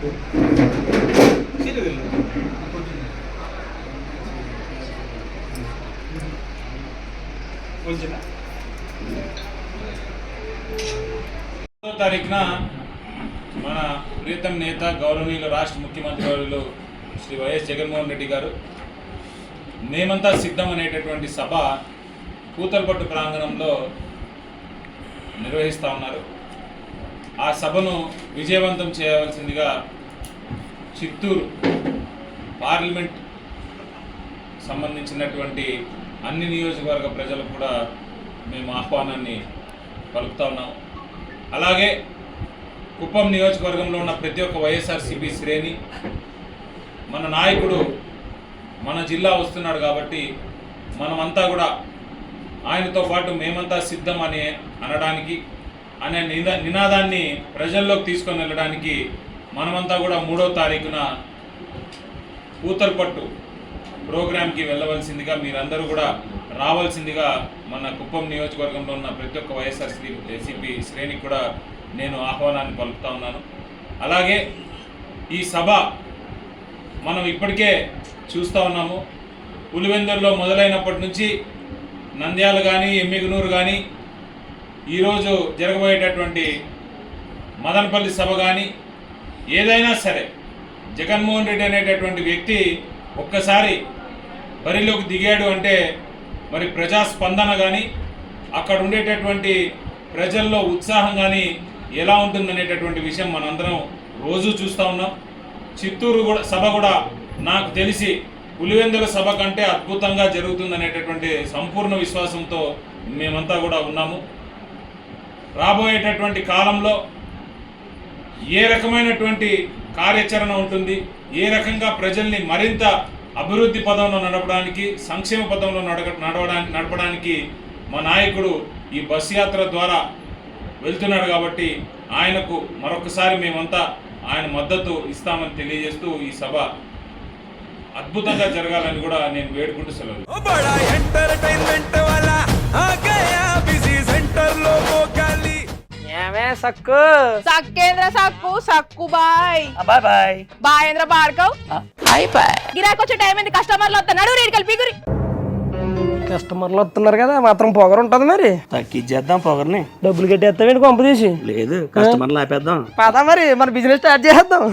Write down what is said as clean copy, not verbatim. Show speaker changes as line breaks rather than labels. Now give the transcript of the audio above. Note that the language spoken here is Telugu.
తారీఖున మన ప్రీతం నేత గౌరవనీయులు రాష్ట్ర ముఖ్యమంత్రి వర్యులు శ్రీ వైఎస్ జగన్మోహన్ రెడ్డి గారు మేమంతా సిద్ధం అనేటటువంటి సభ పూతలపట్టు ప్రాంగణంలో నిర్వహిస్తూ ఉన్నారు. ఆ సభను విజయవంతం చేయవలసిందిగా చిత్తూరు పార్లమెంట్ సంబంధించినటువంటి అన్ని నియోజకవర్గ ప్రజలకు కూడా మేము ఆహ్వానాన్ని పలుకుతా ఉన్నాము. అలాగే కుప్పం నియోజకవర్గంలో ఉన్న ప్రతి ఒక్క వైఎస్ఆర్సీపీ శ్రేణి మన నాయకుడు మన జిల్లా వస్తున్నాడు కాబట్టి మనమంతా కూడా ఆయనతో పాటు మేమంతా సిద్ధం అనడానికి అనే నినాదాన్ని ప్రజల్లోకి తీసుకొని వెళ్ళడానికి మనమంతా కూడా 3వ తారీఖున పూతలపట్టు ప్రోగ్రాంకి వెళ్ళవలసిందిగా మీరందరూ కూడా రావాల్సిందిగా మన కుప్పం నియోజకవర్గంలో ఉన్న ప్రతి ఒక్క వైఎస్ఆర్సీపీ శ్రేణికి కూడా నేను ఆహ్వానాన్ని పలుకుతా ఉన్నాను. అలాగే ఈ సభ మనం ఇప్పటికే చూస్తూ ఉన్నాము. పులివెందుల్లో మొదలైనప్పటి నుంచి నంద్యాల కానీ ఎమ్మిగనూరు కానీ ఈరోజు జరగబోయేటటువంటి మదనపల్లి సభ కానీ ఏదైనా సరే జగన్మోహన్ రెడ్డి అనేటటువంటి వ్యక్తి ఒక్కసారి బరిలోకి దిగాడు అంటే మరి ప్రజాస్పందన కానీ అక్కడ ఉండేటటువంటి ప్రజల్లో ఉత్సాహం కానీ ఎలా ఉంటుందనేటటువంటి విషయం మనందరం రోజు చూస్తూ ఉన్నాం. చిత్తూరు సభ కూడా నాకు తెలిసి పులివెందుల సభ కంటే అద్భుతంగా జరుగుతుందనేటటువంటి సంపూర్ణ విశ్వాసంతో మేమంతా కూడా ఉన్నాము. రాబోయేటటువంటి కాలంలో ఏ రకమైనటువంటి కార్యాచరణ ఉంటుంది, ఏ రకంగా ప్రజల్ని మరింత అభివృద్ధి పదంలో నడపడానికి, సంక్షేమ పదంలో నడపడానికి మా నాయకుడు ఈ బస్ యాత్ర ద్వారా వెళ్తున్నాడు కాబట్టి ఆయనకు మరొకసారి మేమంతా ఆయన మద్దతు ఇస్తామని తెలియజేస్తూ ఈ సభ అద్భుతంగా జరగాలని కూడా నేను వేడుకుంటూ సెలవు.
సక్కు
సక్కేంద్ర సక్కు సక్కు బాయ్
బాయ్ బాయ్
బాయేంద్ర భార్గవ్
బాయ్ బాయ్.
గిరాకి వచ్చే టైం ఏంది? కస్టమర్లు వస్తున్నాడు, రేడికల్ పిగురి.
కస్టమర్లు వస్తున్నారు కదా, మాత్రం పొగరు ఉంటది మరి.
తగ్గించేద్దాం పొగర్ని.
డబ్బులు కట్టేస్తామేంటి కొంప తీసి?
లేదు, కస్టమర్లు ఆపేద్దాం.
పదా మరి మన బిజినెస్ స్టార్ట్ చేద్దాం.